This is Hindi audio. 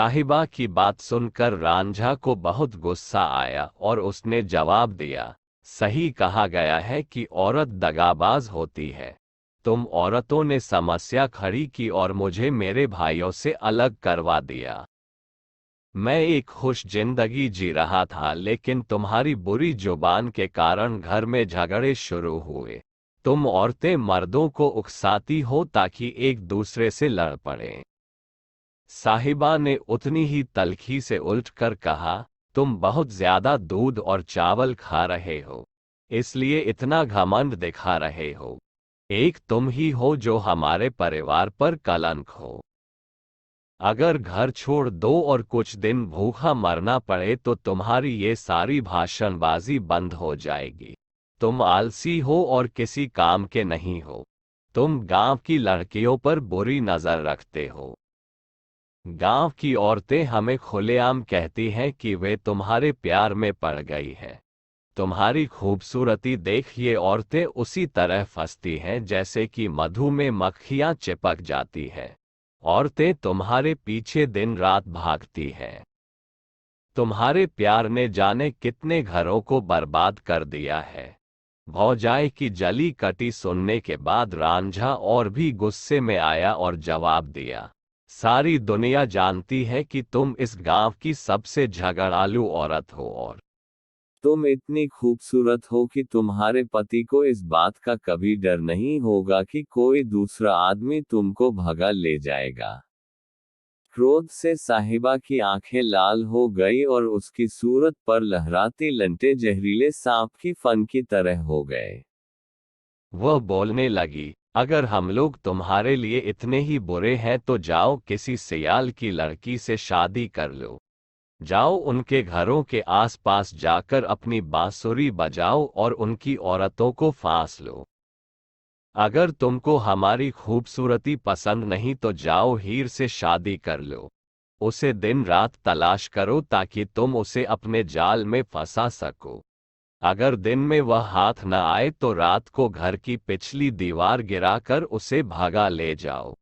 साहिबा की बात सुनकर रांझा को बहुत गुस्सा आया और उसने जवाब दिया, सही कहा गया है कि औरत दगाबाज होती है। तुम औरतों ने समस्या खड़ी की और मुझे मेरे भाइयों से अलग करवा दिया। मैं एक खुश जिंदगी जी रहा था, लेकिन तुम्हारी बुरी जुबान के कारण घर में झगड़े शुरू हुए। तुम औरतें मर्दों को उकसाती हो ताकि एक दूसरे से लड़ पड़ें। साहिबा ने उतनी ही तल्खी से उलटकर कहा, तुम बहुत ज्यादा दूध और चावल खा रहे हो, इसलिए इतना घमंड दिखा रहे हो। एक तुम ही हो जो हमारे परिवार पर कलंक हो। अगर घर छोड़ दो और कुछ दिन भूखा मरना पड़े तो तुम्हारी ये सारी भाषणबाजी बंद हो जाएगी। तुम आलसी हो और किसी काम के नहीं हो। तुम गांव की लड़कियों पर बुरी नजर रखते हो। गांव की औरतें हमें खुलेआम कहती हैं कि वे तुम्हारे प्यार में पड़ गई हैं। तुम्हारी खूबसूरती देख ये औरतें उसी तरह फंसती हैं जैसे कि मधु में मक्खियां चिपक जाती हैं। औरतें तुम्हारे पीछे दिन रात भागती हैं। तुम्हारे प्यार ने जाने कितने घरों को बर्बाद कर दिया है। भौजाई की जली कटी सुनने के बाद रांझा और भी गुस्से में आया और जवाब दिया, सारी दुनिया जानती है कि तुम इस गांव की सबसे झगड़ालू औरत हो और तुम इतनी खूबसूरत हो कि तुम्हारे पति को इस बात का कभी डर नहीं होगा कि कोई दूसरा आदमी तुमको भगा ले जाएगा। क्रोध से साहिबा की आंखें लाल हो गई और उसकी सूरत पर लहराते लंटे जहरीले सांप की फन की तरह हो गए। वह बोलने लगी, अगर हम लोग तुम्हारे लिए इतने ही बुरे हैं तो जाओ किसी सियाल की लड़की से शादी कर लो। जाओ उनके घरों के आसपास जाकर अपनी बांसुरी बजाओ और उनकी औरतों को फांस लो। अगर तुमको हमारी खूबसूरती पसंद नहीं तो जाओ हीर से शादी कर लो। उसे दिन रात तलाश करो ताकि तुम उसे अपने जाल में फंसा सको। अगर दिन में वह हाथ न आए तो रात को घर की पिछली दीवार गिराकर उसे भगा ले जाओ।